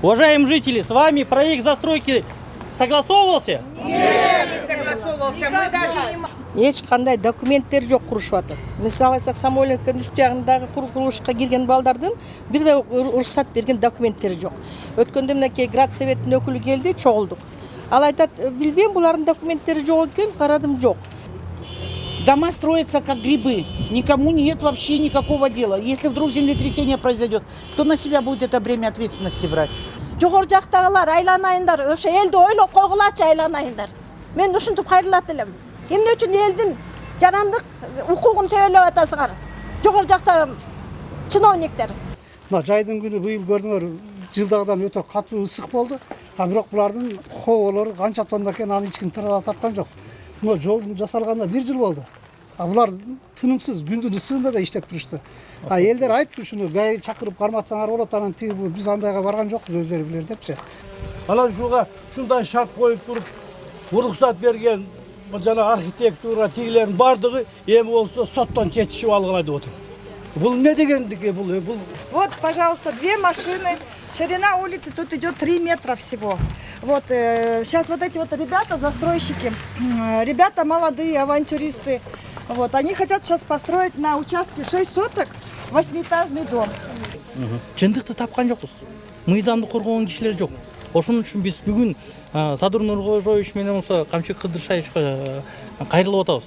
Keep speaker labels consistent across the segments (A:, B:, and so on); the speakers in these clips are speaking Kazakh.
A: Уважаемые жители, с вами проект застройки согласовывался?
B: Нет, не согласовывался. Мы даже не...
C: Ешқандай документтер жоқ құрышып жатыр. Мысалы айтсақ, Самойленко индустриясындағы құрылысқа келген балдардың бір де рұқсат берген документтері жоқ. Өткенде мінекей Градсоветтің өкілі келді, чоғылдық. Ал айтады, білбеймін, бұлардың документтері жоқ екен, қарадым, жоқ.
D: Дома строятся как грибы. Никому нет вообще никакого дела. Если вдруг землетрясение произойдет, кто на себя будет это бремя ответственности брать?
E: Жоғар жақтағылар айланайындар, өше елді ойлап қойғылачы айланайындар. Мен ушинтип кайрылат элем. Эмне үчүн элдин жарандык укугун тебелеп атасыңар? Жоғар жакта чиновниктер.
F: Мына жайдын күнү быйыл көрдүңөр, жылдагыдан өтө катуу ысык болду. Бирок булардын хоболору канча тонна экен, аны эч ким тарткан жок. Мына жолдун жасалганына 1 жыл болду. Булар тынымсыз күндүн ысыгында да иштеп турушту. Элдер айтты ушуну гай чакырып карматсаңар болот, анан биз андайга барган жокпуз, өздөрү билер депчи.
G: Анан ушуга ушундай шарт коюп туруп, уруксат берген жана архитектура тигилердин бардыгы эми болсо соттон четишип алгыла деп отур. Бул не дегендиги бул?
B: Вот, пожалуйста, 2 машины. Ширина улицы тут идет 3 метра всего. Вот, сейчас вот эти вот ребята, застройщики, ребята молодые, авантюристы, вот, они хотят сейчас построить на участке 6 соток 8-этажный дом.
A: Чындыкты тапкан жокпуз. Мыйзамды коргогон кишилер жок. Ошон үчүн биз бүгүн Садыр Нуркожоевич менен болсо Камчык Кыдыршаевичке кайрылып атабыз.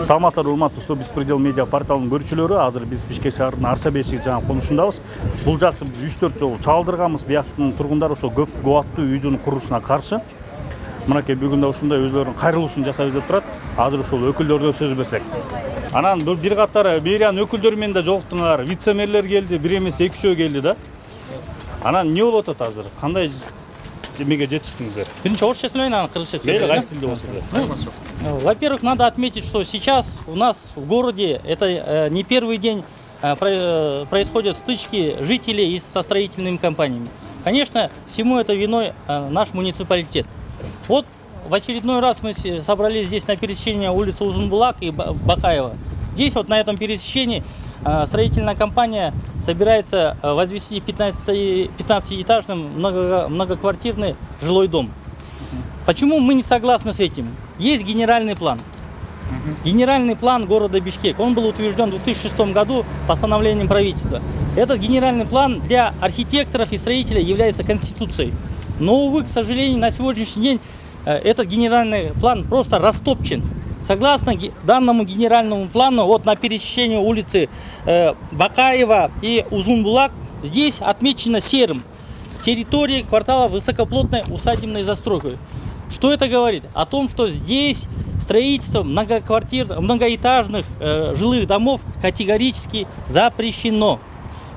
H: Саламатсыздар, урматтуу Беспредел медиа порталынын көрүүчүлөрү. Азыр биз Бишкек шаарынын Арча бешик жагын конушундабыз. Бул жакты 3-4 жолу чалдырганбыз. Бияктын тургундары ошо көп кубаттуу үйдүн курулушуна каршы. Мынакей бүгүн да ушундай өзлөрүнүн кайрылуусун жасайбыз деп турат. Азыр ошол өкүлдөргө сөз берсек. Анан бир катар мэриянын өкүлдөрү менен да жолуктуңар. Вице-мэрлер келди, бир эмес 2-3 келди да. Анан эмне болуп атат азыр? Кандай эмеге жетиштиңиздер?
A: Биринчи орусча сүйлөйүн, анан кыргызча сүйлөйүн.
H: Кайсы тилде болсо?
A: Во-первых, надо отметить, что сейчас у нас в городе, это не первый день, происходят стычки жителей со строительными компаниями. Конечно, всему это виной наш муниципалитет. Вот в очередной раз мы собрались здесь на пересечении улицы Узунбулак и Бакаева. Здесь вот на этом пересечении строительная компания собирается возвести 15-этажный многоквартирный жилой дом. Почему мы не согласны с этим? Есть генеральный план. Генеральный план города Бишкек. Он был утвержден в 2006 году постановлением правительства. Этот генеральный план для архитекторов и строителей является конституцией. Но, увы, к сожалению, на сегодняшний день этот генеральный план просто растопчен. Согласно данному генеральному плану, вот на пересечении улицы Бакаева и Узунбулак, здесь отмечено серым территория квартала высокоплотной усадебной застройки. Что это говорит? О том, что здесь строительство многоэтажных жилых домов категорически запрещено.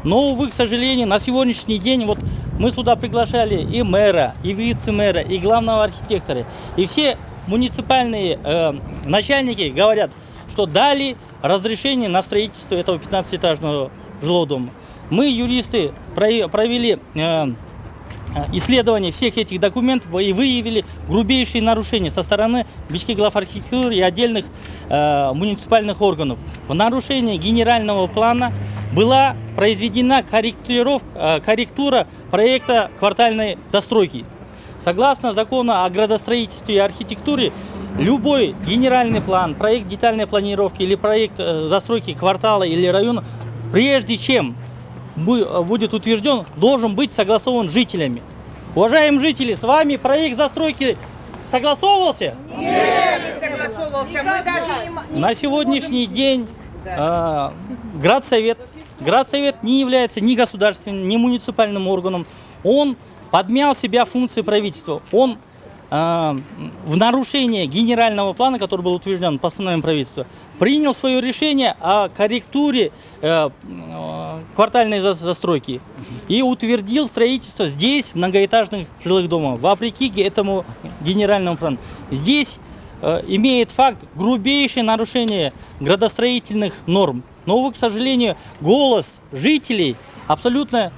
A: Но, увы, к сожалению, на сегодняшний день вот мы сюда приглашали и мэра, и вице-мэра, и главного архитектора. И все муниципальные начальники говорят, что дали разрешение на строительство этого 15-этажного жилого дома. Мы, юристы, провели исследование всех этих документов и выявили грубейшие нарушения со стороны Бишкек главархитектуры и отдельных муниципальных органов. В нарушении генерального плана была произведена корректура проекта квартальной застройки. Согласно закону о градостроительстве и архитектуре, любой генеральный план, проект детальной планировки или проект застройки квартала или района, прежде чем будет утвержден, должен быть согласован с жителями. Уважаемые жители, с вами проект застройки согласовывался?
B: Нет, не согласовывался. Мы даже не...
A: На сегодняшний день Градсовет не является ни государственным, ни муниципальным органом. Он подмял себя функции правительства. Он в нарушение генерального плана, который был утвержден постановлением правительства, принял свое решение о корректуре квартальной застройки и утвердил строительство здесь многоэтажных жилых домов, вопреки этому генеральному плану. Здесь имеет факт грубейшее нарушение градостроительных норм. Но, увы, к сожалению, голос жителей абсолютно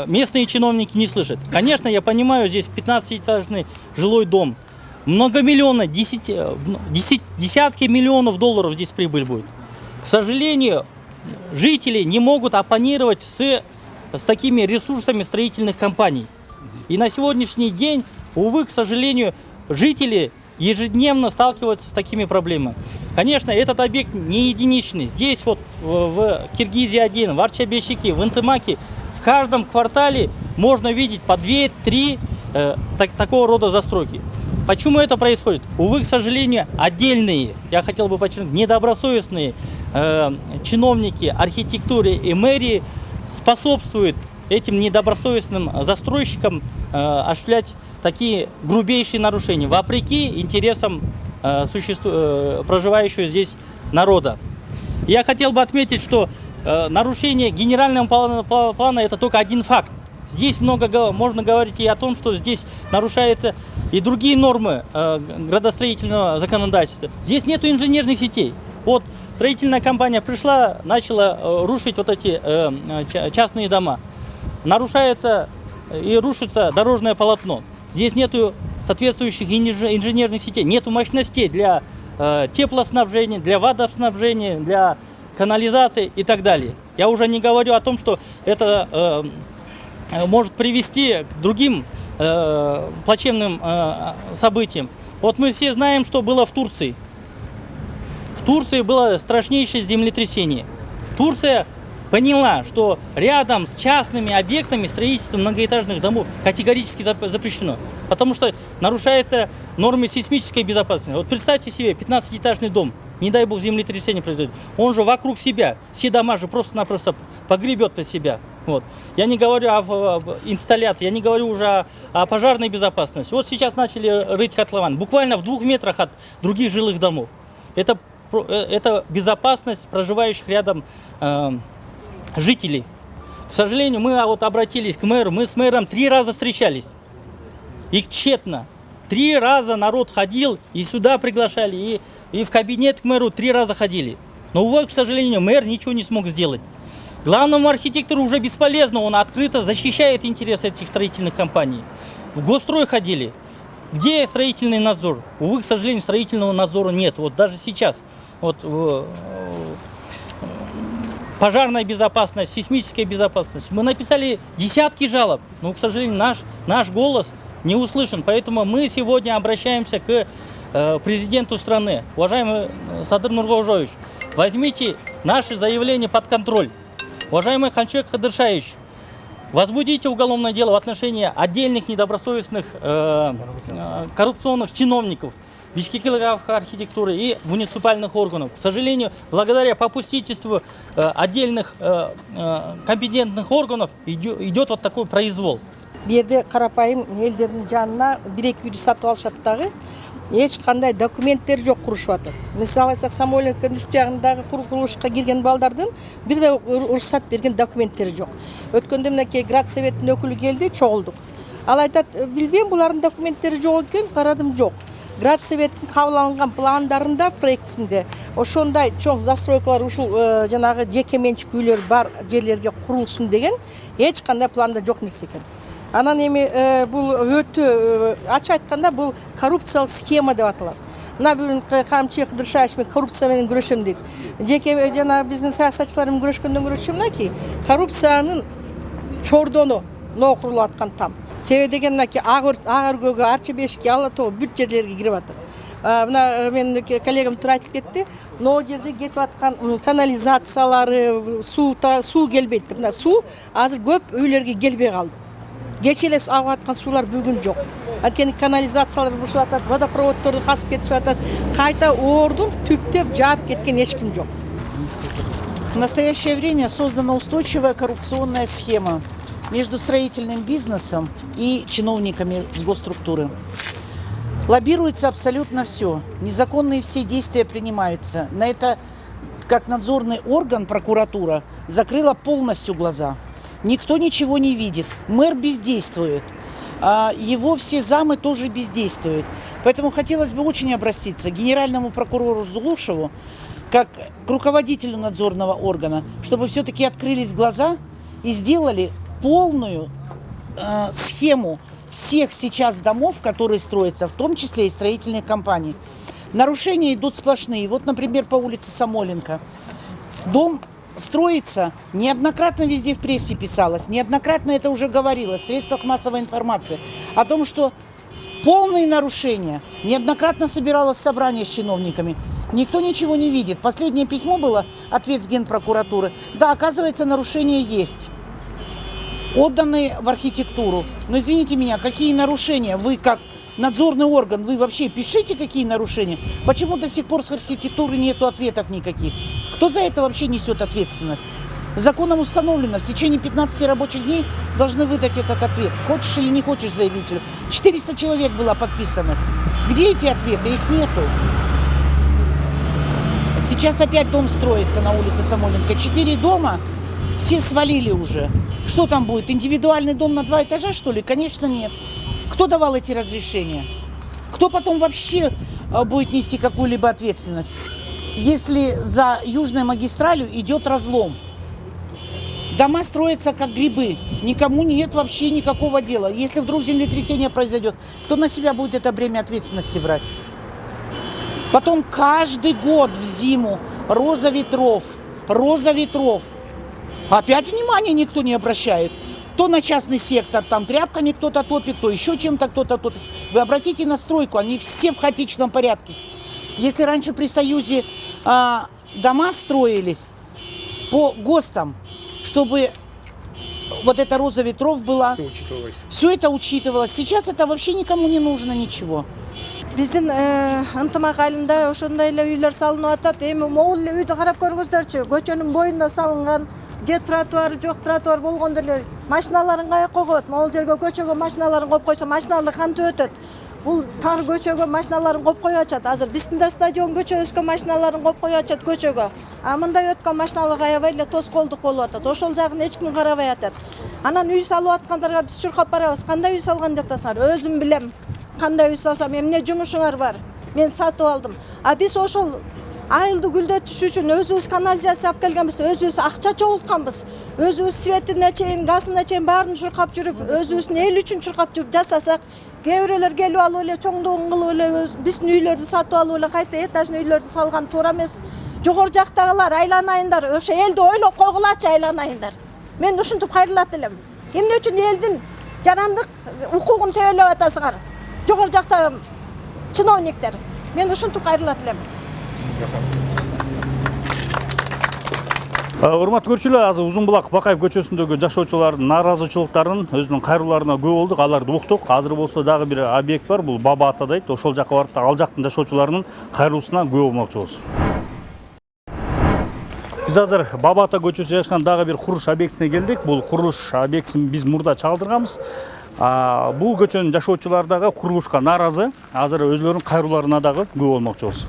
A: местные чиновники не слышат. Конечно, я понимаю, здесь 15-этажный жилой дом. Многомиллионно, десятки миллионов долларов здесь прибыль будет. К сожалению, жители не могут оппонировать с с такими ресурсами строительных компаний. И на сегодняшний день, увы, к сожалению, жители ежедневно сталкиваются с такими проблемами. Конечно, этот объект не единичный. Здесь вот в Киргизии-1, в Арчабешике, в Интымаке в каждом квартале можно видеть по 2-3 такого рода застройки. Почему это происходит? Увы, к сожалению, отдельные, я хотел бы подчеркнуть, недобросовестные чиновники архитектуры и мэрии способствуют этим недобросовестным застройщикам осуществлять такие грубейшие нарушения, вопреки интересам проживающего здесь народа. Я хотел бы отметить, что нарушение генерального плана это только один факт. Здесь можно говорить и о том, что здесь нарушаются и другие нормы градостроительного законодательства. Здесь нету инженерных сетей. Вот строительная компания пришла, начала рушить вот эти частные дома. Нарушается и рушится дорожное полотно. Здесь нету соответствующих инженерных сетей, нету мощностей для теплоснабжения, для водоснабжения, для канализации и так далее. Я уже не говорю о том, что это может привести к другим плачевным событиям. Вот мы все знаем, что было в Турции. В Турции было страшнейшее землетрясение. Турция поняла, что рядом с частными объектами строительство многоэтажных домов категорически запрещено, потому что нарушаются нормы сейсмической безопасности. Вот представьте себе, 15-этажный дом, не дай бог землетрясение произойдет, он же вокруг себя, все дома же просто-напросто погребет под себя. Вот. Я не говорю об инсталляции, я не говорю уже о пожарной безопасности. Вот сейчас начали рыть котлован, буквально в 2 метрах от других жилых домов. Это безопасность проживающих рядом жителей. К сожалению, мы вот обратились к мэру, мы с мэром 3 раза встречались. Их тщетно. 3 раза народ ходил, и сюда приглашали, и в кабинет к мэру 3 раза ходили. Но, увы, к сожалению, мэр ничего не смог сделать. Главному архитектору уже бесполезно, он открыто защищает интересы этих строительных компаний. В госстрой ходили. Где строительный надзор? Увы, к сожалению, строительного надзора нет. Вот даже сейчас. Вот, пожарная безопасность, сейсмическая безопасность. Мы написали десятки жалоб, но, к сожалению, наш голос не услышан. Поэтому мы сегодня обращаемся к президенту страны. Уважаемый Садыр Нургаужевич, возьмите наши заявления под контроль. Уважаемый Ханчбек Хадыршаевич, возбудите уголовное дело в отношении отдельных недобросовестных коррупционных чиновников бишкекиловской архитектуры и муниципальных органов. К сожалению, благодаря попустительству отдельных компетентных органов идет вот такой произвол.
C: Берде карапайым элдердин жанына 1-2 үйдү сатып алышат дагы эч кандай документтер жок курушуп атат. Мисалы айтсак, Самойленко индустриягындагы курулушка кирген балдардын бир да уруксат берген документтери жок. Өткөндө мынакей Градсоветтин өкүлү келди, чогулдук. Ал айтат, билбейм, булардын документтери жок экен, карадым, жок. Градсоветтин кабыл алынган пландарында, проектисинде ошондой чоң застройкалар ушул жанагы жеке менчик үйлөр бар жерлерге курулсун деген эч кандай планда жок нерсе экен. Анан эми бул өтө ачык айтканда бул коррупциялык схема деп аталат. Мына бүгүн Камчы Кыдыршаевич мен коррупция менен күрөшөм дейт. Жеке жана биздин саясатчылар менен күрөшкөндөн көрөчү мынакей коррупциянын чордону курулуп аткан там. Себеби деген мынакей Ак-Өргөгө, Арчабешикке, Ала Тоо бүт жерлерге кирип атат. Мына менин коллегам тура айтып кетти. Но жерде кетип аткан канализациялары, суу келбейт. Мына суу азыр көп үйлөргө келбей калды. Кече эле агып аткан суулар бүгүн жок. Анткени канализациялар бушуп атат, водопроводдорду касып кетип атат. Кайта ордун түптөп жаап кеткен эч ким жок.
D: В настоящее время создана устойчивая коррупционная схема между строительным бизнесом и чиновниками с госструктуры. Лоббируется абсолютно все. Незаконные все действия принимаются. На это, как надзорный орган, прокуратура, закрыла полностью глаза. Никто ничего не видит. Мэр бездействует. Его все замы тоже бездействуют. Поэтому хотелось бы очень обратиться к генеральному прокурору Зулушеву, как к руководителю надзорного органа, чтобы все-таки открылись глаза и сделали полную схему всех сейчас домов, которые строятся, в том числе и строительных компаний. Нарушения идут сплошные. Вот, например, по улице Самойленко. Дом строится, неоднократно везде в прессе писалось, неоднократно это уже говорилось в средствах массовой информации, о том, что полные нарушения. Неоднократно собиралось собрание с чиновниками. Никто ничего не видит. Последнее письмо было, ответ с Генпрокуратуры. Да, оказывается, нарушения есть. Отданные в архитектуру. Но извините меня, какие нарушения? Вы как надзорный орган, вы вообще пишите, какие нарушения? Почему до сих пор с архитектуры нету ответов никаких? Кто за это вообще несет ответственность? Законом установлено, в течение 15 рабочих дней должны выдать этот ответ. Хочешь или не хочешь заявителю. 400 человек было подписанных. Где эти ответы? Их нету. Сейчас опять дом строится на улице Самойленко. 4 дома, все свалили уже. Что там будет? Индивидуальный дом на 2 этажа, что ли? Конечно, нет. Кто давал эти разрешения? Кто потом вообще будет нести какую-либо ответственность? Если за южной магистралью идет разлом, дома строятся как грибы, никому нет вообще никакого дела. Если вдруг землетрясение произойдет, кто на себя будет это бремя ответственности брать? Потом каждый год в зиму роза ветров. Опять внимания никто не обращает. То на частный сектор, там тряпками кто-то топит, то еще чем-то кто-то топит. Вы обратите на стройку, они все в хаотичном порядке. Если раньше при Союзе дома строились по ГОСТам, чтобы вот эта роза ветров была, все это учитывалось. Сейчас это вообще никому не нужно ничего.
E: Биздин ынтымак айылында ошондой эле үйлөр салынып атат. Эми могул эле үйдү карап көрүңүздөрчү. Көчөнүн боюнда салынган, же тротуар жок тротуар болгондо эле машиналарын каяка коет? Могул жерге көчөгө машиналарын коюп койсо машиналар кантип өтөт? Бул тар көчөгө машиналарын коюп коюп атат. Азыр биздин да стадион көчөбүзгө машиналарын коюп коюп атат көчөгө. А мындай өткөн машиналар аябай эле тоскоолдук болуп атат. Ошол жагын эч ким карабай атат. Анан үй салып аткандарга биз чуркап барабыз. Кандай үй салган жатасыңар? Өзүм билем. Кандай үй салсам, эмне жумушуңар бар? Мен сатып алдым. А биз ошол айылды гүлдөтүш үчүн өзүбүз канализация алып келгенбиз, өзүбүз акча чогултканбыз. Өзүбүз светине чейин, газына чейин баарын чуркап жүрүп, өзүбүздүн эл үчүн чуркап жүрүп жасасак, кээ бирөөлөр келип алып эле чоңдугун кылып эле биздин үйлөрдү сатып алып эле кайта этажный үйлөрдү салган туура эмес. Жогору жактагылар айланайындар, ошо элди ойлоп койгулачы айланайындар. Мен ушинтип кайрылат элем. Эмне үчүн элдин жарандык укугун тебелеп атасыңар? Жогору жакта чиновниктер. Мен ушинтип кайрылат элем.
H: Урматтуу көрүүчүлөр, азыр Узун Булак Бакаев көчөсүндөгү жашоочулардын нааразычылыктарын, өзүнүн кайрылууларына күбө болдук. Аларды уктук. Азыр болсо дагы бир объект бар, бул Баба Ата дейт. Ошол жакка барып, ал жактын жашоочуларынын кайрылуусуна күбө болмокчубуз. Биз азыр Баба Ата көчөсү жайгашкан дагы бир курулуш объектисине келдик. Бул курулуш объектисин биз мурда чагылдырганбыз. Бул көчөнүн жашоочулары дагы курулушка нааразы. Азыр өзлөрүнүн кайрылууларына дагы күбө болмокчубуз.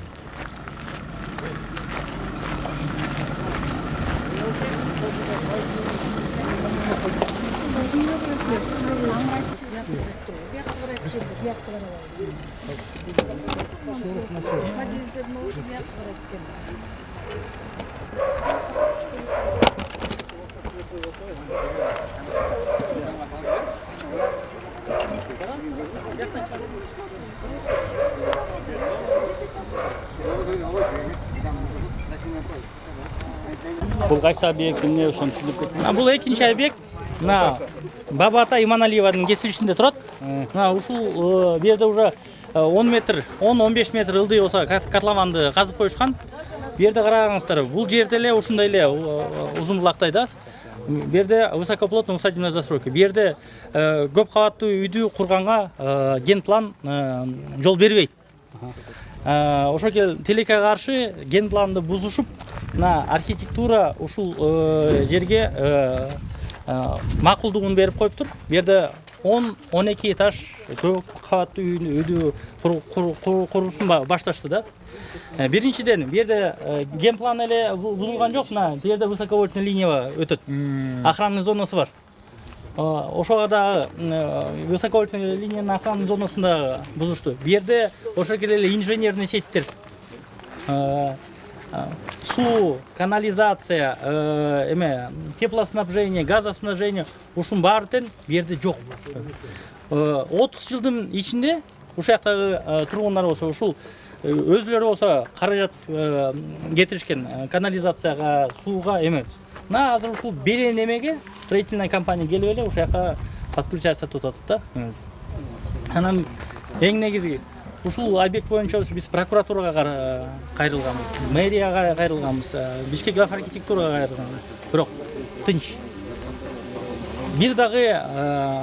H: Бул кайсы объект, эмне ошону түшүнүп кетти?
A: Бул экинчи объект. Мына Баба Ата Иманалиеванын кесилишинде турат. Мына ушул жерде уже 10 метр, 10-15 метр ылдый болсо котлованды казып коюшкан. Бу жерде карагаңыздар, бул жерде эле ушундай эле Узун Булактай да. Бу жерде высокоплотный усадебная застройка. Бу жерде көп кабаттуу үйдү курганга генплан жол бербейт. Ошо тилекке каршы генпланды бузушуп, мына архитектура ушул жерге макулдугун берип коюптур. Бу жерде 10-12 этаж көп кабаттуу үйдү куруусун башташты да. Биринчиден, бу жерде генплан эле бузулган жок, мына бу жерде высоковольтный линия өтөт. Охранный зонасы бар. Ошого да высоковольтный линиянын охранный зонасында бузушту. Бу жерде ошо эле инженерный сеттер, суу, канализация, теплоснабжение, газоснабжение ушун баары тең бу жерде жок. 30 жылдын ичинде ушул жактагы тургундар болсо ушул өзүлөрү болсо каражат кетиришкен канализацияга, сууга эмес. Мына азыр ушул берен эмеге строительная компания келип эле ушул жака подключать сатып атат да. Анан эң негизги ушул объект боюнча биз прокуратурага кайрылганбыз, мэрияга кайрылганбыз, Бишкек граф архитектурага кайрылганбыз. Бирок тынч. Бир дагы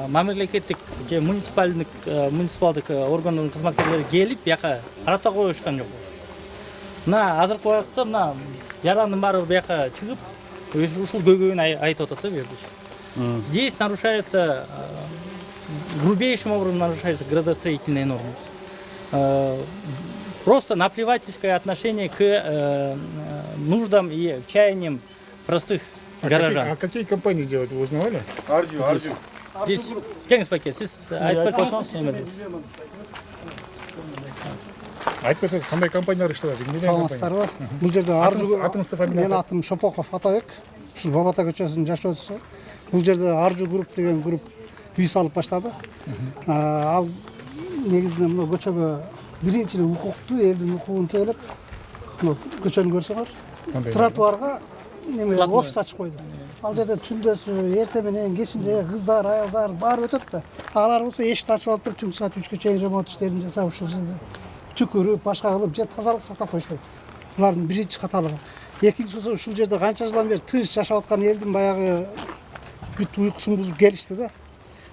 A: мамлекеттик же муниципалдык органдын кызматкерлери келип бияка карап да коюшкан жок. Мына азыркы убакытта мына жарандын баары бияка чыгып ушул көйгөйүн айтып атат да берди. Здесь нарушается, грубейшим образом нарушается градостроительные нормы. Просто наплевательское отношение к нуждам и чаяниям простых горожан.
I: А какие компании делают, вы узнавали?
G: Арджу.
A: Здесь, кеңес пакет, сіз айтып берсеңіз немедесіз.
I: Айтып берсеңіз, қандай компаниялар иштеп жатыр?
F: Саламатсыздар ба? Бұл жерде Аржу,
I: атыңызды, фамилияңызды?
F: менің атым Шопоков Атабек. Ушул Бабата көчөсүнүн жашоочусу. Бұл жерде Аржу групп деген групп үй салып баштады. Ал негизинен мына көчөгө биринчи эле укуктуу, элдин укугун тейлеп, мына көчөнү көрсөңөр, тротуарга офис ачып койду. Ал жерде түндөсү, эртең менен, кечинде кыздар, аялдар баары өтөт да. Алар болсо эшикти ачып алып түнкү саат 3кө чейин ремонт иштерин жасап ушул жерде түкүрүп, башка кылып, же тазалык сактап коюшпайт. Булардын биринчи каталыгы. Экинчиси ушул жерде канча жылдан бери тыныч жашап аткан элдин баягы бүт уйкусун бузуп келишти да.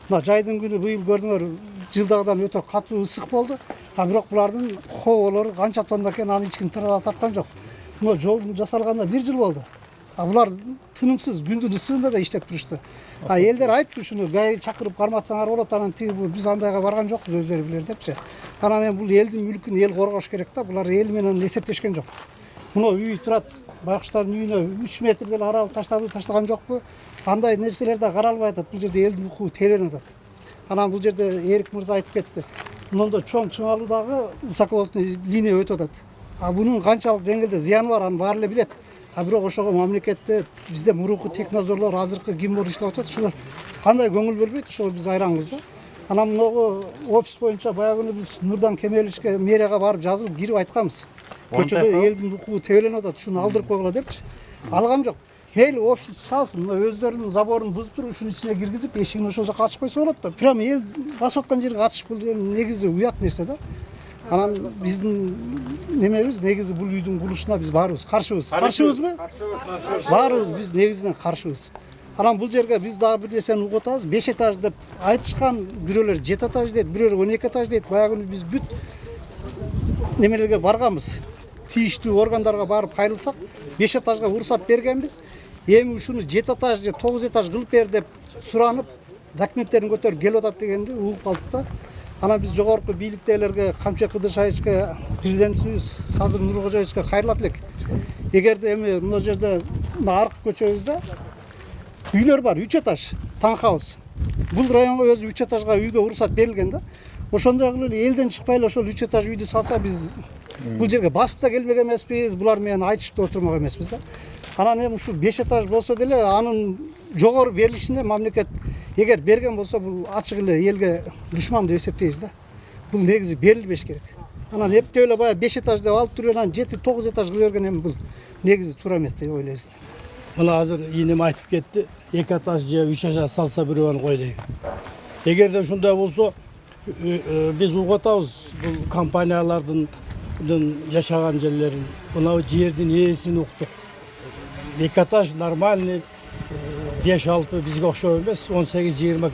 F: Мына жайдын күнү быйыл көрдүңөр, жылдагыдан өтө катуу ысык болду. Бирок булардын хоболору канча тонна экенин аны эч ким тарткан жок. Мына жолдун жасалганына 1 жыл болду. Булар тынымсыз күндүн ысыгында да иштеп турушту. Элдер айтты ушуну гайри чакырып карматсаңар болот, анан биз андайга барган жокпуз, өздөрү билер депчи. Анан эми бул элдин мүлкүн эл коргош керек да. Булар эл менен эсептешкен жок. Мына үй турат, байкуштардын үйүнө 3 метр деле арал таштаган жокпу? Андай нерселер да каралбай атат. Бул жерде элдин укугу терең атат. Анан бул жерде Эрик мырза айтып кетти. Мында чоң чыңалуудагы высоковольтный линия өтүп атат. Бунун канчалык деңгээлде зыяны бар, аны баары эле билет. Бирок ошого мамлекетте бизде мурунку технадзорлор, азыркы кимдер иштеп атат, ушулар кандай көңүл бөлбөйт, ошого биз айранбыз да. Анан мынагы офис боюнча баягы биз Нурдан Кемеловичке мэрияга барып жазылып кирип айтканбыз. Көчөдө элдин укугу тебеленип атат, ушуну алдырып койгула депчи. Алган жок. Мейли офис салсын, өздөрүнүн заборун бузуп туруп, ушунун ичине киргизип, эшигин ошол жака ачып койсо болот да. Прямо эл басып аткан жерге ачыш бул негизи уят нерсе да. Анан биздин немебиз негизи бул үйдүн курулушуна биз баарыбыз каршыбыз. Каршыбызбы? Баарыбыз биз негизинен каршыбыз. Анан бул жерге биз дагы бир нерсени угуп атабыз. 5 этаж деп айтышкан, бирөөлөр 7 этаж дейт, бирөөлөр 12 этаж дейт. Баягы биз бүт немелерге барганбыз. Тийиштүү органдарга барып кайрылсак, 5 этажга уруксат бергенбиз. Эми ушуну 7 этаж же 9 этаж кылып бер деп суранып, документтерин көтөрүп келип атат дегенди угуп калдык да. Анан биз жогорку бийликтегилерге, Камчы Кыдыршаевичке, президентибиз Садыр Нуркожоевичке кайрылат элек. Эгерде эми мына жерде аркы көчөбүздө үйлөр бар, 3 этаж, таунхаус. Бул районго өзү 3 этажга үйгө уруксат берилген да. Ошондой кылып элден чыкпай эле ошол 3 этаж үйдү салса биз бул жерге басып да келмек эмеспиз, булар менен айтышып да отурмак эмеспиз да. Анан эми ушул 5 этаж болсо деле анын жогору берилишинде мамлекет эгер берген болсо бул ачык эле элге душман деп эсептейбиз да. Бул негизи берилбеш керек. Анан эптеп эле баягы 5 этаж деп алып туруп анан 7-9 этаж кыла берген эми бул негизи туура эмес деп ойлойбуз.
G: Мына азыр ийнем айтып кетти, 2 этаж же 3 этаж салса бирөөнү кой дейт. Эгерде ушундай болсо биз угатабыз бул компаниялардын жашаган жерлерин, мына жердин ээсин уктук. 2 этаж нормальный, 5-6 бизге окшоп эмес, 18-20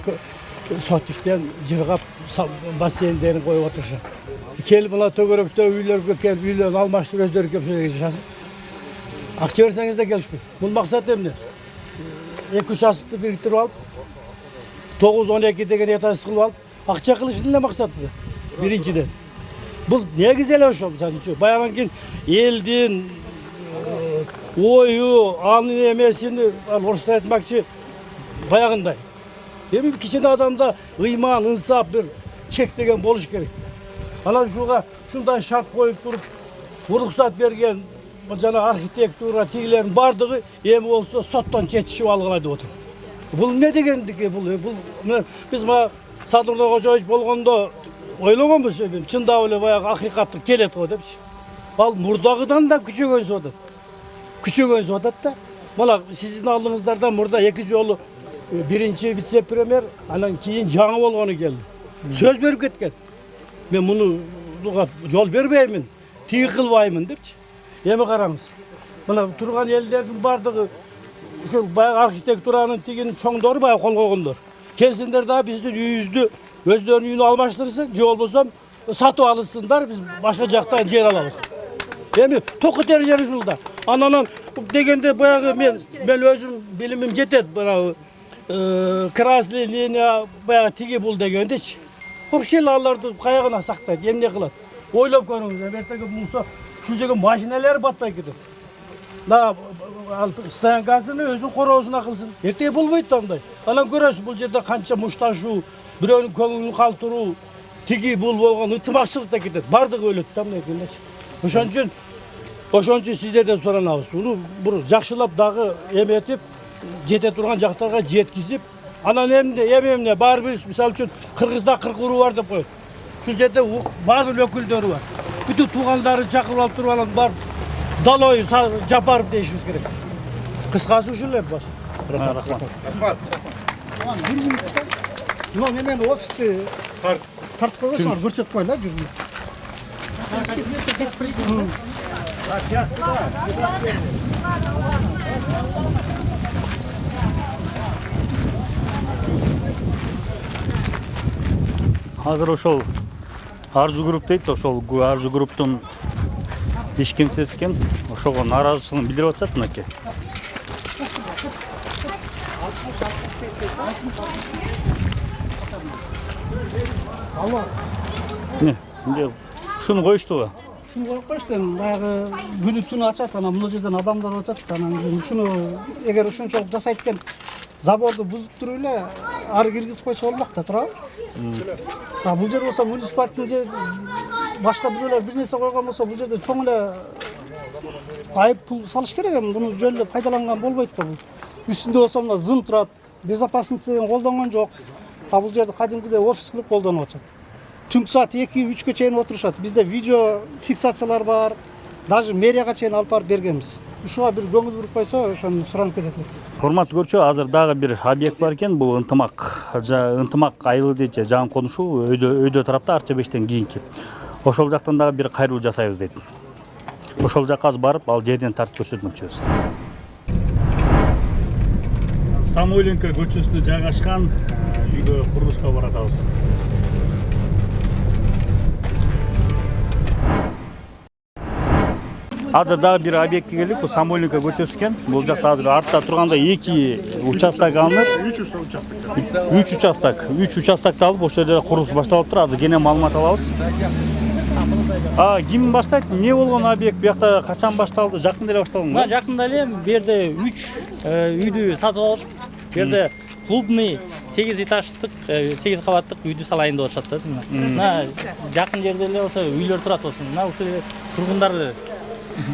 G: сотиктен жыргап бассейндерин коюп отурушат. Келип мына төгөрөктө үйлөргө келип үйлөрүн алмаштырып өздөрү келип ошол жерге жашасын. Акча берсеңиз да келишпейт. Бул максат эмне? 2 участокты бириктирип алып, 9-12 деген этаж кылып алып, акча кылыштын эле максаты биринчиден. Бул негизи эле ошол. Баягыдан кийин элдин ою, анын эмесини орусча айтмакчы баягындай. Эми кичине адамда ыйман, ынсап бир чек деген болуш керек. Анан ушуга ушундай шарт коюп туруп, уруксат берген жана архитектура тигилердин бардыгы эми болсо соттон четишип алгыла деп отур. Бул эмне дегендики? Бул биз мына Садыр Нуркожоевич болгондо ойлогонбуз, чындап эле баягы акыйкаттык келет го депчи. Ал мурдагыдан да күчөгөн суп атат. Күчөгөн суп атат да. Мына сиздин алдыңыздардан мурда 2 жолу биринчи вице-премьер, анан кийин жаңы болгону келди. Сөз берип кеткен. Мен муну жол бербеймин, тиги кылбаймын депчи. Эми караңыз. Мына турган элдердин бардыгы ушул баягы архитектуранын тигин чоңдору баягы кол койгондор. Келсиңдер да биздин үйүбүздү өздөрүнүн үйүнө алмаштырсын, же болбосо сатып алышсындар, биз башка жактан жер алабыз. Эми токут эрежелер ушул да. Анан дегенде баягы мен өзүм билимим жетет, баягы красный линия баягы тиги бул дегендечи. Вообще аларды каягына сактайт, эмне кылат? Ойлоп көрүңүз, эртеге булса ушул жерге машиналар батпай кетет. Да стоянкасыны өзүнүн короосуна кылсын. Эртеге болбойт да андай. Анан көрөсүз бул жерде канча мушташуу, бирөөнүн көңүлүн калтыруу, тиги бул болгон ынтымакчылык да кетет. Бардыгы өлөт да мындай келечи. Ошон үчүн сиздерден суранабыз. Уну бир жакшылап дагы эметип, жете турган жактарга жеткизип, анан эмне баары бир мисалы үчүн Кыргызда 40 уруу бар деп коет. Ушул жерде баардык өкүлдөрү бар. Бүтүн туугандары чакырып алып туруп анан бар далой жапарып дейишибиз керек. Кыскасы ушул эле баш.
H: Рахмат.
F: Мына немен офисти тартып койгонсуңар, көрсөтүп коелу жүрүп.
H: Азыр ошол Аржу групп дейт, ошол Аржу групптун иш кеңсеси экен. Ошого нааразычылыгын билдирип атышат мынакей. Шуну коюштубу?
F: Шуну коюп коюшту, баягы күнү түнү ачат, анан бул жерден адамдар өтөт, анан ушуну эгер ушунчалык жасайт экен, заборду бузуп туруп эле ары киргизип койсо болмок да, туурабы? Бул жер болсо муниципалитеттин же башка бирөөлөр бир нерсе койгон болсо, бул жерде чоң эле айып пул салыш керек эми, буну жөн эле пайдаланган болбойт да бул. Үстүндө болсо мына зым турат, безопасностьтен колдонгон жок. Бул жерде кадимкидей офис кылып колдонуп атышат. Түнкү саат 2-3 чейин отурушат. Бизде видео фиксациялар бар. Даже мэрияга чейин алып барып бергенбиз. Ушуга бир көңүл буруп койсо, ошону суранып кетет элек.
H: Урматтуу көрүүчү, азыр дагы бир объект бар экен. Бул ынтымак айылы дейт, жаңы конушуу өйдө тарапта Арча 5тен кийинки. Ошол жактан дагы бир кайрылуу жасайбыз дейт. Ошол жакка азыр барып, ал жерден тартып көрсөтмөкчүбүз. Самойленко көчөсүндө жайгашкан үйгө курулушка баратабыз. Азыр дагы бир объектке келип, бул Самойленко көчөсү экен. Бул жакта азыр артта турганда 2 участок алынып, 3 участокты алып, ошол жерде курулуш башталып тур. Азыр кене маалымат алабыз. Ким баштайт? Эмне болгон объект? Буякта качан башталды? Жакында эле башталдыңбы?
A: Мына жакында эле бу жерде 3 үйдү сатып алышып, бу жерде клубный 8 этаждык, 8 кабаттык үйдү салайын деп атышат да. Мына жакын жерде эле ошо үйлөр турат болсун. Мына ушул тургундар.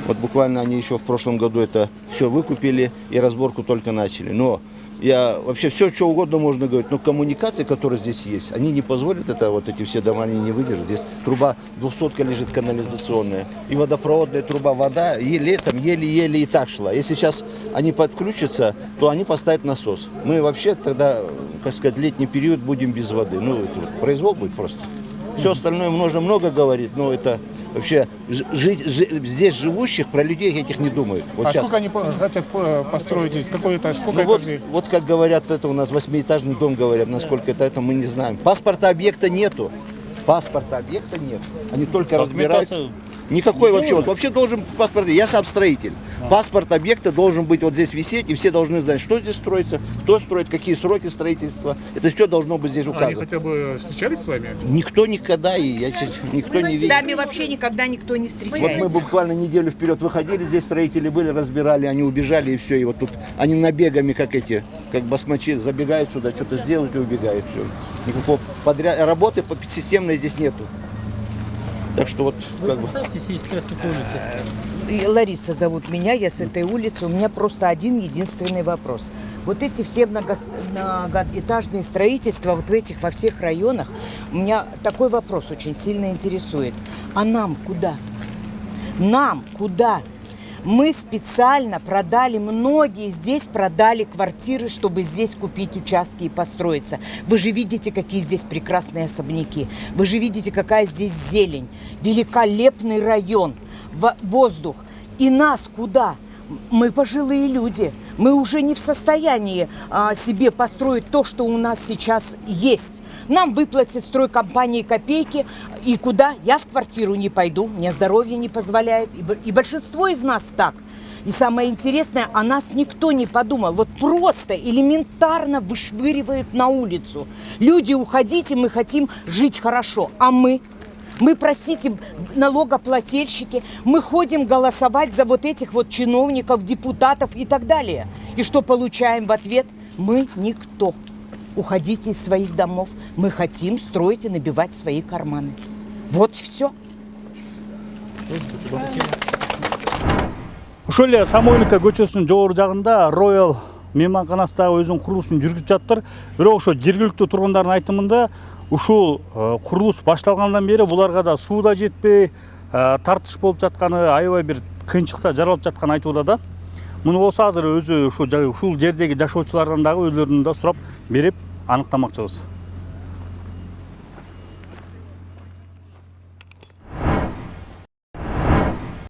J: Вот буквально они еще в прошлом году это все выкупили и разборку только начали. Но вообще все, что угодно можно говорить, но коммуникации, которые здесь есть, они не позволят это, вот эти все дома, они не выдержат. Здесь труба 200-ка лежит канализационная и водопроводная труба, вода летом еле-еле и так шла. Если сейчас они подключатся, то они поставят насос. Мы вообще тогда, как сказать, летний период будем без воды. Ну, это произвол будет просто. Все остальное можно много говорить, но это... Вообще, здесь живущих, про людей этих не думают. Вот
I: сколько они хотят построить здесь? Какой этаж? Сколько этажей?
J: Вот как говорят, это у нас 8-этажный дом, говорят, насколько это мы не знаем. Паспорта объекта нету. Паспорта объекта нет. Они только разбирают. Никакой вообще. Вот вообще должен паспорт. Я сам строитель. Паспорт объекта должен быть вот здесь висеть, и все должны знать, что здесь строится, кто строит, какие сроки строительства. Это все должно быть здесь указано.
I: Они хотя бы встречались с вами?
J: Никто никогда, никто не видел.
K: С нами вообще никогда никто не встречается.
J: Вот мы буквально неделю вперед выходили, здесь строители были, разбирали, они убежали, и все. И вот тут они набегами, как басмачи, забегают сюда, что-то сделают и убегают. Все. Никакого работы системной здесь нету. Так что вот как бы...
K: Лариса зовут меня, я с этой улицы. У меня просто один единственный вопрос. Вот эти все многоэтажные строительства вот в этих, во всех районах, меня такой вопрос очень сильно интересует. А нам куда? Нам куда? Мы специально продали, многие здесь продали квартиры, чтобы здесь купить участки и построиться. Вы же видите, какие здесь прекрасные особняки. Вы же видите, какая здесь зелень. Великолепный район, воздух. И нас куда? Мы пожилые люди. Мы уже не в состоянии себе построить то, что у нас сейчас есть. Нам выплатят стройкомпании копейки. И куда? Я в квартиру не пойду. Мне здоровье не позволяет. И большинство из нас так. И самое интересное, о нас никто не подумал. Вот просто элементарно вышвыривают на улицу. Люди, уходите, мы хотим жить хорошо. А мы? Мы, простите, налогоплательщики, мы ходим голосовать за вот этих вот чиновников, депутатов и так далее. И что получаем в ответ? Мы никто. Уходите из своих домов. Мы хотим строить и набивать свои карманы. Вот и все.
H: Ошол эле Самойловка көчөсүнүн жогору жагында Royal мейманканасы дагы өзүнүн курулушун жүргүзүп жатыр. Бирок ошо жергиликтүү тургундардын айтымында ушул курулуш башталгандан бери буларга да суу да жетпей, тартыш болуп жатканы, аябай бир кыйынчылыкта жаралып жатканын айтууда да. Муну болсо азыр өзү ушул жердеги жашоочулардан дагы өздөрүнөн да сурап берип аныктамакчыбыз.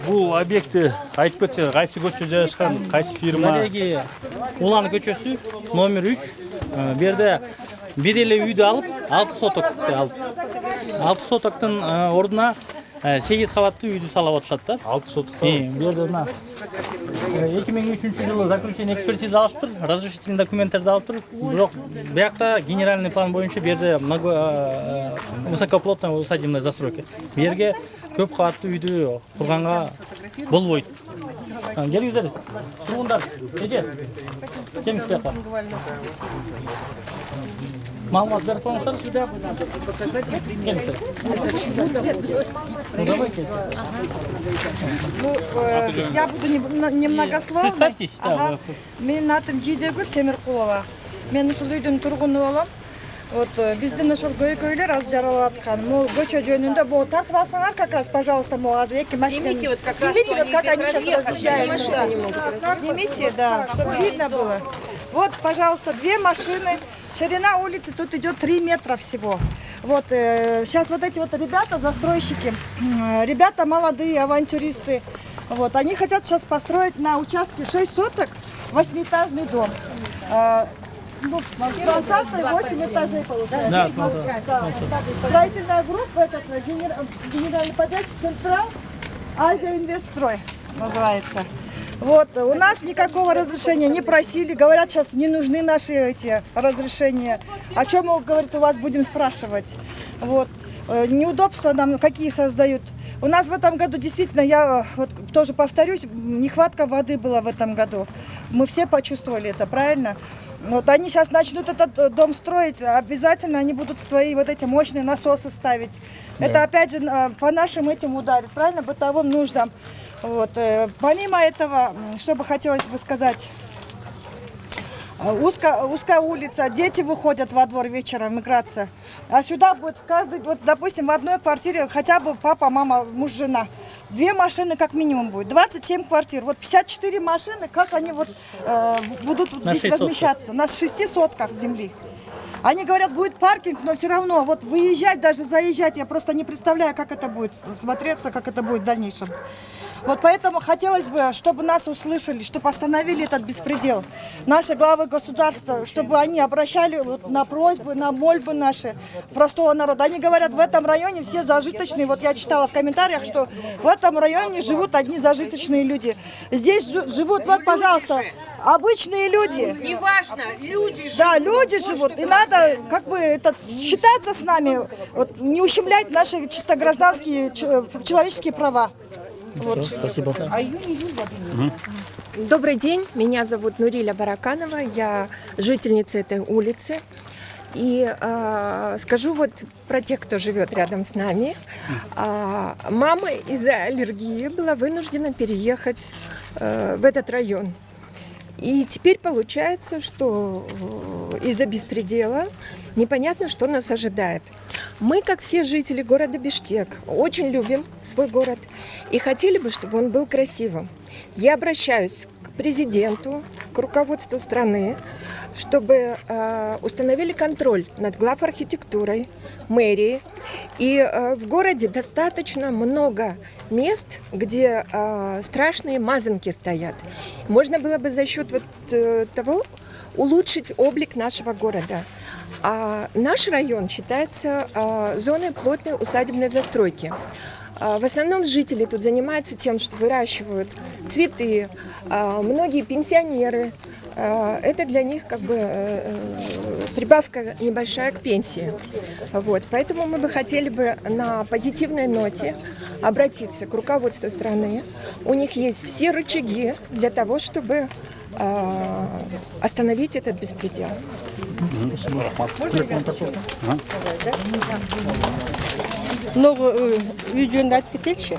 H: Бул объекти айтып кетсе, кайсы көчө жайгашкан, кайсы фирма?
A: Дареги Улан көчөсү номер 3. Бу жерде бир эле үйдү алып, 6 сотокты алып. 6 сотоктун ордуна 8 кабаттуу үйдү салып атышат да.
H: 6 соток.
A: Бу жерде мына 2003-жылы заключение экспертиза алыптыр, разрешительный документтерди алыптыр. Бирок биякта генеральный план боюнча бу жерде высокоплотная усадебная застройка. Бу жерге көп кабаттуу үйдү курганга болбойт. Келиңиздер, тургундар, эже. Келиңиз бияка. Маалымат берип коюңуздар.
D: Сюда бы надо показать.
B: Я буду немногословной.
A: Представьтесь.
B: Менин атым Жидегүл Темиркулова. Мен ушул үйдүн тургуну болом. Вот биздин ошол көйкөйлөр азыр жаралып аткан. Могу көчө жөнүндө могу тартып алсаңар как раз, пожалуйста, могу азыр эки машина. Снимите, вот как они сейчас разъезжаются. Снимите, да, чтобы видно было. Вот, пожалуйста, 2 машины. Ширина улицы тут идет 3 метра всего. Вот сейчас вот эти вот ребята, застройщики, ребята молодые, авантюристы. Вот, они хотят сейчас построить на участке 6 соток 8-этажный дом. Ну, с мансардой 8 этажей получается.
A: Да,
B: Строительная группа, генеральный подрядчик Централ Азия Инвестстрой называется. Вот, у нас никакого разрешения не просили, говорят, сейчас не нужны наши эти разрешения. О чем, говорит, у вас будем спрашивать. Вот, неудобства нам какие создают. У нас в этом году действительно, я вот тоже повторюсь, нехватка воды была в этом году. Мы все почувствовали это, правильно? Вот они сейчас начнут этот дом строить, обязательно они будут свои вот эти мощные насосы ставить. Да. Это опять же по нашим этим ударит, правильно, бытовым нуждам. Вот. Помимо этого, что бы хотелось бы сказать, узкая улица, дети выходят во двор вечером играться. А сюда будет каждый, вот, допустим, в одной квартире хотя бы папа, мама, муж, жена. 2 машины как минимум будет, 27 квартир. Вот 54 машины, как они вот будут здесь размещаться? На 6 сотках земли. Они говорят, будет паркинг, но все равно вот выезжать, даже заезжать, я просто не представляю, как это будет смотреться, как это будет в дальнейшем. Вот поэтому хотелось бы, чтобы нас услышали, чтобы остановили этот беспредел. Наши главы государства, чтобы они обращали вот на просьбы, на мольбы наши простого народа. Они говорят, в этом районе все зажиточные. Вот я читала в комментариях, что в этом районе живут одни зажиточные люди. Здесь живут, вот, пожалуйста, обычные люди.
K: Неважно, люди живут.
B: Да, люди живут. И надо как бы считаться с нами, вот, не ущемлять наши чисто гражданские человеческие права.
A: Вот. Спасибо.
L: Добрый день, меня зовут Нуриля Бараканова, я жительница этой улицы. И скажу вот про тех, кто живет рядом с нами. Мама из-за аллергии была вынуждена переехать в этот район. И теперь получается, что из-за беспредела непонятно, что нас ожидает. Мы, как все жители города Бишкек, очень любим свой город и хотели бы, чтобы он был красивым. Я обращаюсь к президенту, к руководству страны, чтобы установили контроль над главархитектурой, мэрией. И в городе достаточно много мест, где страшные мазанки стоят. Можно было бы за счет вот того улучшить облик нашего города. А наш район считается зоной плотной усадебной застройки. В основном жители тут занимаются тем, что выращивают цветы. Многие пенсионеры. Это для них как бы прибавка небольшая к пенсии. Вот. Поэтому мы бы хотели бы на позитивной ноте обратиться к руководству страны. У них есть все рычаги для того, чтобы остановить этот беспредел.
C: Много үй жөнінде айтып кетейікші.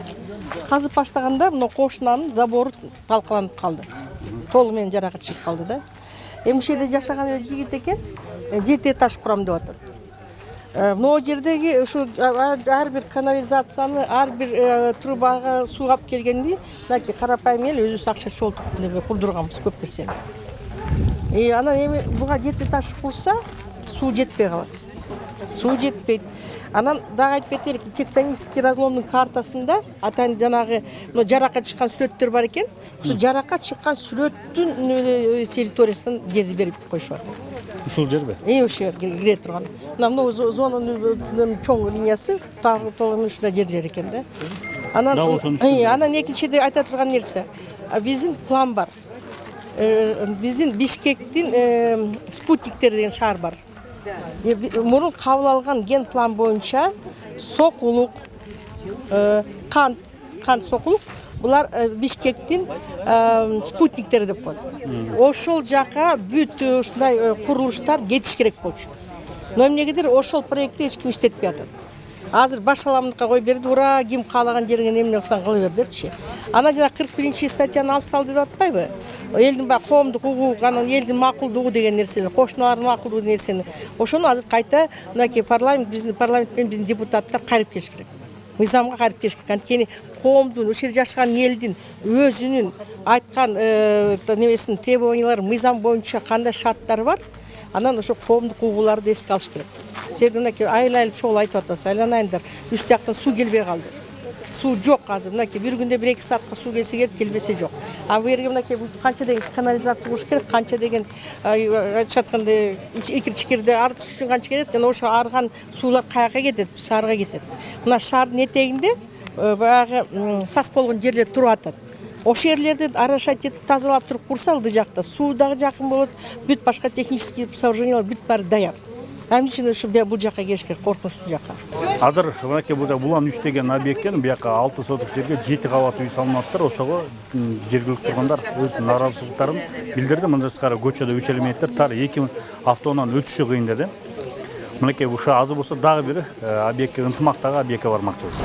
C: Қазып баштағанда мынау қошынаның заборы талқыланып қалды. Толығымен жарақат шығып қалды да. Емшеде жашаған жігіт екен, 7 этаж құрам деп жатыр. Мынау жердегі әрбір канализацияны, әрбір трубаға суғап келгенде, мынакей қарапайым ел өзі ақша шолтып құрдырғанбыз көп нәрсені. Ана бұға 7 этаж құрса, су жетпей қалады. Су жетпейді. Анан дагы айтып кетелик, тектонический разломдун картасында атайын жанагы жаракат чыккан сүрөттөр бар экен. Ошо жаракат чыккан сүрөттүн территориясынан жерди берип коюшуп атат.
H: Ушул жерби?
C: Ошол жер кире турган. Мына зонанын чоң линиясы тагы толугу ушундай жерлер экен да. Анан экинчиде айта турган нерсе, биздин план бар. Биздин Бишкектин спутниктер деген шаар бар. Мурун кабыл алган ген план боюнча сокулук, кант сокулук булар Бишкектин спутниктери деп коет. Ошол жака бүт ушундай курулуштар кетиш керек болчу. Но эмнегедир ошол проектти эч ким иштетпей атат. Азыр башаламдыкка кой берди, ура, ким каалаган жериңе эмне кылсаң кыла бер депчи. Ана жана 41 статьяны алып сал деп атпайбы? Элдин баягы коомдук укук, анан элдин макулдугу деген нерсени, кошуналардын макулдугу нерсени. Ошону азыр кайта мынакей биздин парламент менен биздин депутаттар кайрып келиш керек. Мыйзамга кайрып келиш керек. Анткени коомдун, ошол жерде жашаган элдин өзүнүн айткан немесин требованиялары мыйзам боюнча кандай шарттары бар, анан ошо коомдук угууларды эске алыш керек. Мынакей айыл чогул айтып атасыз, айланайындар, үст жактан суу келбей калды. Суу жок азыр, мынакей бир күндө 1-2 саатка суу келсе келет, келбесе жок. А бу жерге мынакей канча деген канализация куруш керек, канча деген айтканда икир-чикирде арытыш үчүн канча кетет, жана ошо арган суулар каяка кетет, шаарга кетет. Мына шаардын этегинде баягы сас болгон жерлер туруп атат. Ошол жерлерди арашать этип тазалап туруп курса алды жакта суу дагы жакын болот, бүт башка технический сооружениялар бүт баары даяр. Эмне үчүн ушу бул жака келиш керек, коркунучтуу жака.
H: Азыр мынакей Булан 3 деген объекттен бияка 6 соток жерге 7 кабат үй салынаттыр. Ошого жергиликтүү тургундар өз наразычылыктарын билдирди. Мындан тышкары көчөдө 3 элементтер тар 2 автоунан өтүшү кыйын деди. Мынакей ушу азыр болсо дагы бир объектке ынтымактагы объектке бармакчыбыз.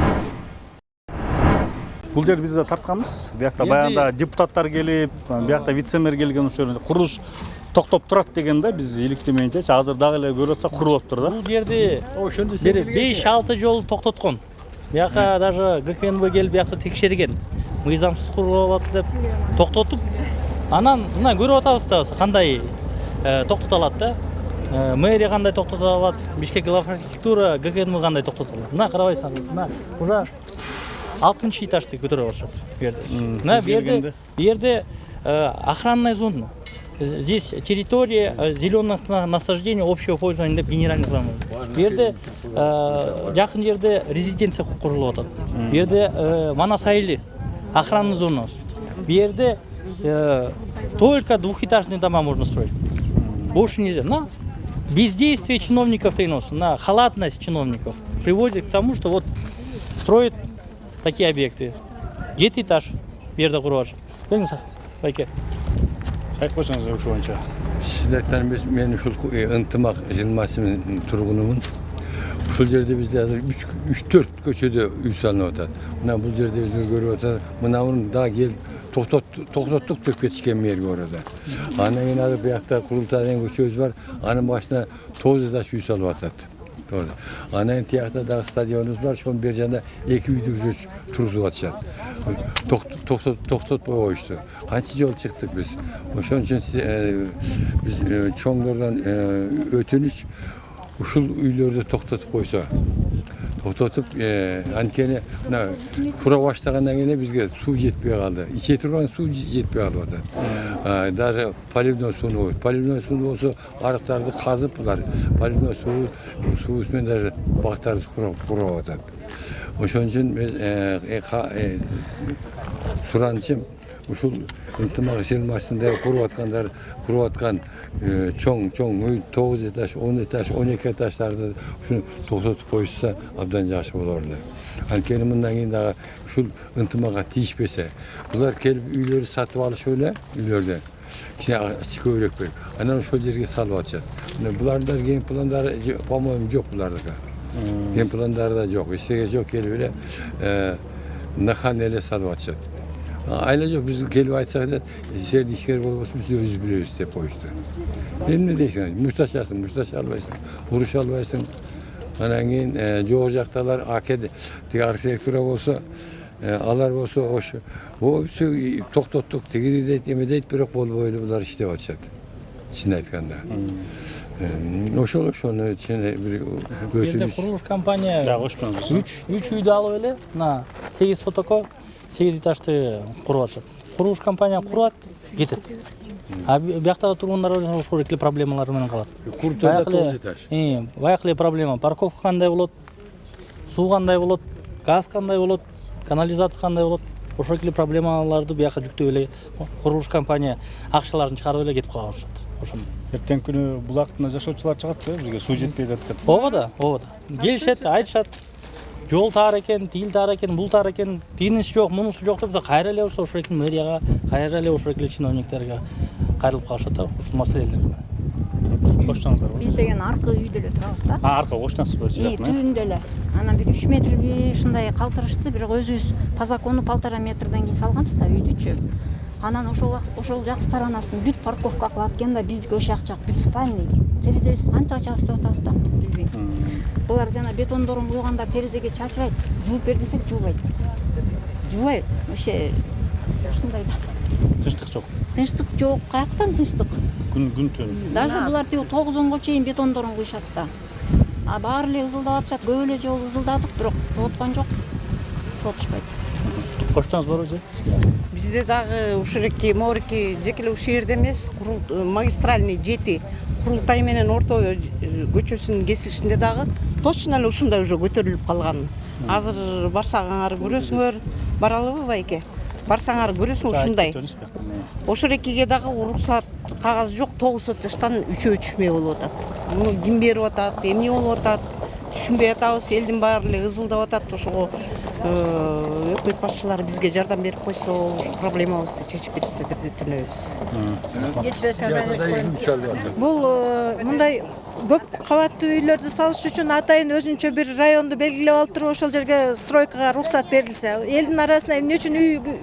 H: Бул жер бизде тартканбыз. Биякта баягында депутаттар келип, биякта вице-мэр келген, ошол курулуш токтоп турат дегенде биз иликтемейинче азыр дагы эле көрүп атсак курулуп тур да.
A: Бул жерди 5-6 жолу токтоткон. Бияка даже ГКНБ келип биякта текшерген. Мыйзамсыз курулуп атат деп токтотуп, анан мына көрүп атабыз да кандай токтото алат да. Мэрия кандай токтото алат, Бишкек главархитектура, ГКНБ кандай токтото алат. Мына карабайсыңыз, мына уже 6-чы этажды көтөрүп атышат бу жерде. Мына бу жерде охранная зона. Здесь территория зеленых насаждений общего пользования деп генеральный план. Бу жерде жакын жерде резиденция курулуп атат. Бу жерде Манас айылы охранный зона. Бу жерде только двухэтажные дома можно строить. Больше нельзя. На бездействие чиновников на халатность чиновников приводит к тому, что вот строят такие объекты. 7 этаж бу жерде куруп атышат. Байке.
H: Айтып койсоңуз ушул боюнча.
M: Сиздерден мен ушул ынтымак жылмасынын тургунумун. Ушул жерде бизде азыр 3-4 көчөдө үй салынып атат. Мына бул жерде өзүңөр көрүп атасыздар. Мына муну да келип токтоттук деп кетишкен мерге орада. Андан кийин азыр биякта Курултай деген көчөбүз бар. Анын башына 9 этаж үй салып атат. Анан кийин тиякта дагы стадионубуз бар. Ошонун бер жанында 2 үйдү тургузуп атышат. Токтотпой коюшту. Канча жол чыктык биз. Ошон үчүн биз чоңдордон өтүнүч ушул үйлөрдү токтотуп койсо. Токтотуп анткени мына кура баштагандан кийин бизге суу жетпей калды. Иче турган суу жетпей калып атат. Даже поливной суу болсо арыктарды казып булар поливной суу менен даже бактарды курап атат. Ошон үчүн суранычым ушул ынтымак иширмасында куруп аткан чоң үй 9 этаж, 10 этаж, 12 этаждарды ушуну токтотуп коюшса абдан жакшы болор эле. Анткени мындан кийин дагы ушул ынтымакка тийишпесе, булар келип үйлөрдү сатып алышып эле, үйлөрдө кичине көбүрөөк берип, анан ошол жерге салып атышат. Булардын ген пландары, по-моему, жок булардыкы. Ген пландары да жок, эчеге жок келип эле нахан эле салып атышат. Айла жок, биз келип айтсак эле, сен ишкер болбосун, биз өзүбүз билебиз деп коюшту. Эмне дейсиң? Мушташасың, мушташа албайсың, уруша албайсың. Анан кийин жогору жакталар акеде, тиги архитектура болсо, алар болсо ошо токтоттук, тиги дейт, эме дейт, бирок болбой эле булар иштеп атышат. Чын айтканда. Ошону бир
A: Бизде курулуш компания 3 үйдү алып эле, мына 8 сотоко 8 этажды куруп атышат. Курулуш компания курат, кетет. А бияктагы тургундар ошол эле проблемалар менен калат.
M: Куртада 9 этаж.
A: Баягы эле проблема. Парковка кандай болот, суу кандай болот, газ кандай болот, канализация кандай болот. Ошол эле проблемаларды бияка жүктөп эле курулуш компания акчаларын чыгарып эле кетип кала башат. Ошондой.
H: Эртеңки күнү булактын жашоочулар чыгат да, бизге суу жетпей атат деп.
A: Ооба да. Келишет, айтышат. Жол тар экен, тил тар экен, бул тар экен, тииниш жок, мунусу жок деп кайра эле ошол мэрияга, кайра эле ошол чиновниктерге кайрылып калышат да ушул маселелер.
H: Коштоңуздарбы?
N: Биз деген аркы үйдө эле турабыз да.
H: Аркы коштонсузбу?
N: Түбүндө эле. Анан бир 3 метр ушундай калтырышты, бирок өзүбүз по закону 1,5 метрден кийин салганбыз да үйдүчү. Анан ошол жак сторонасына бүт парковка кылат экен да, бизге ошол жак бүт спальный. Терезебизди канча чачып атабыз да, билбейм. Булар жана бетондорун куйгандар терезеге чачырайт, жууп бер десек жуубайт. Жуубайт. Вообще ушундай да.
H: Тынчтык жок.
N: Тынчтык жок, каяктан тынчтык?
H: Күн түн.
N: Даже булар тиги 9-10го чейин бетондорун куйшат да. А баары эле ызылдап атышат, көп эле жолу ызылдадык, бирок тооткон жок. Тоотушпайт.
H: Коштоңуз барбы же?
C: Бизде дагы ушуреки, моореки жеке эле ушул жерде эмес, магистральный 7 Курултай менен Орто көчөсүнүн кесишинде дагы точно эле ушундай уже көтөрүлүп калган. Азыр барсаңар көрөсүңөр, баралыбы байке? Барсаңар көрөсүң ушундай. Ошол экиге дагы уруксат кагаз жок, 9 этаждан 3-ө түшмөй болуп атат. Муну ким берип атат, эмне болуп атат? Түшүнбөй атабыз, элдин баары эле ызылдап атат. Ошого өкмөт башчылары бизге жардам берип койсо, проблемабызды чечип берсе деп өтүнөбүз.
E: Кечиресиң, бул мындай көп кабаттуу үйлөрдү салыш үчүн атайын өзүнчө бир районду белгилеп алып туруп ошол жерге стройкага уруксат берилсе, элдин арасында эмне үчүн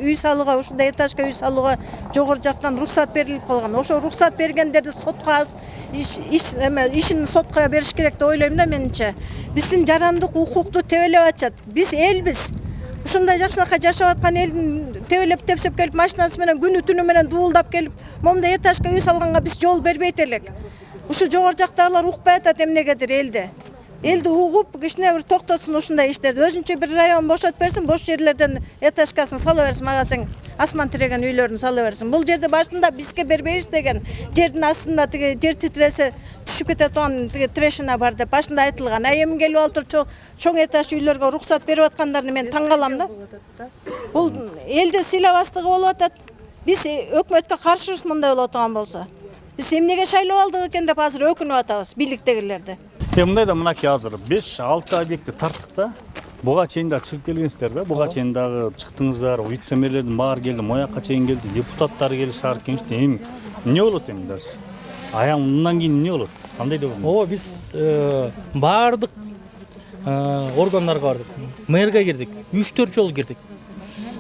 E: үй салууга, ушундай этажга үй салууга жогору жактан уруксат берилип калган. Ошол уруксат бергендерди сотко ишин сотко бериш керек деп ойлойм да менимче. Биздин жарандык укукту тебелеп атышат. Биз элбиз. Ушундай жакшынакай жашап аткан элдин тебелеп тепсеп келип машинасы менен күнү түнү менен дуулдап келип, момундай этажга үй салганга биз жол бербейт элек. Ушу жогору жактагылар укпай атат эмнегедир элди. Элди угуп, кичине бир токтотсун ушундай иштерди. Өзүнчө бир район бошот берсин, бош жерлерден этажкасын сала берсин, мага сең асман тиреген үйлөрүн сала берсин. Бул жерде башында бизге бербейбиз деген, жердин астында тиги жер титресе түшүп кетет турган тиги трешина бар деп башында айтылган. Эми келип алып туруп чоң этаж үйлөргө уруксат берип аткандарын мен таң калам да. Бул элди сыйлабастыгы болуп атат. Биз өкмөткө каршыбыз мындай болуп атган болсо. Биз эмнеге шайлап алдык экен деп азыр өкүнүп атабыз бийликтегилерди.
H: Мындай да мынакей азыр 5-6 объектти тарттык да. Буга чейин да чыгып келгенсиздер да. Буга чейин дагы чыктыңыздар, вице-мэрлердин баары келди, моякка чейин келди, депутаттар келди, шаар кеңеште. Эми эмне болот эми дальше? Мындан кийин эмне болот? Кандай деп?
A: Биз баардык органдарга бардык. Мэрге кирдик. 3-4 жолу кирдик.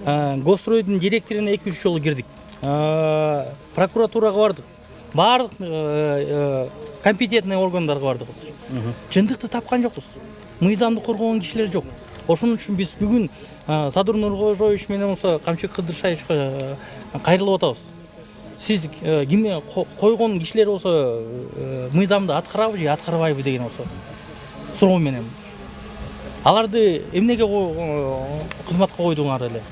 A: Госстройдун директоруна 2-3 жолу кирдик. Прокуратурага бардык. Бардык компетентный органдарга бардык. Чындыкты тапкан жокпуз. Мыйзамды коргогон кишилер жок. Ошон үчүн биз бүгүн Садыр Нуркожоевич менен Камчык Кыдыршаевичке кайрылып атабыз. Сиз ким койгон кишилер болсо мыйзамды аткарабы же аткарбайбы деген болсо суроо менен. Аларды эмнеге кызматка койдуңар эле?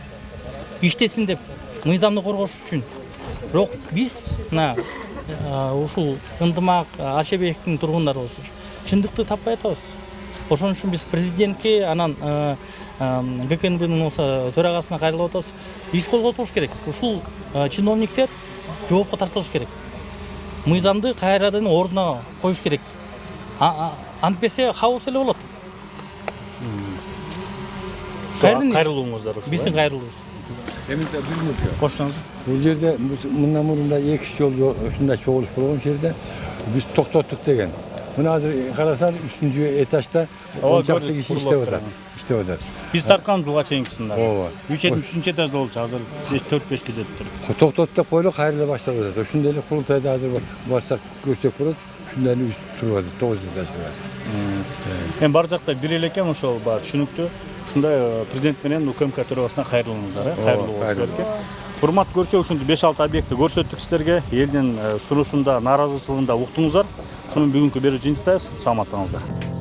A: Иштесин деп мыйзамды коргош үчүн. Бирок биз ушул ынтымак Ачебектин тургундары болсо чындыкты таппай атабыз. Ошон үчүн биз президентке, анан ГКНБнын төрагасына кайрылып атабыз. Иш козготулуш керек. Ушул чиновниктер жоопко тартылыш керек. Мыйзамды кайрадан ордуна коюш керек. Антпесе хаос эле болот.
H: Кайрылууңуздар.
A: Биздин кайрылуубуз. Коштоңуз.
M: Бул жерде мындан мурунда 2 жол ушундай чогулуш болгон жерде биз токтоттук деген. Мына азыр карасаң 3-cü этажда 10 киши иштеп атат.
H: Биз тарткан жылга чейинкисинде. 3-3 этажда болчу, азыр 4-5 киши туруп.
M: Токтоттуп койлуп кайрыла баштап атат. Ошондой эле курултайда азыр барсак көрсөк болот. Ушундай эле туруп атат, 9 этажда.
H: Бар жакта бир эле экен, ошол түшүнүктүү. Ушундай президент менен УКМК төрагасына кайрылыңыздар, кайрылуу болсун силерге. Урматтуу көрүүчүлөр, ушундай 5-6 объектти көрсөттүк силерге. Элдин сунушунда, нааразычылыгында уктуңуздар. Ушуну бүгүнкү берүү жыйынтыктайбыз. Саламаттыңыздар.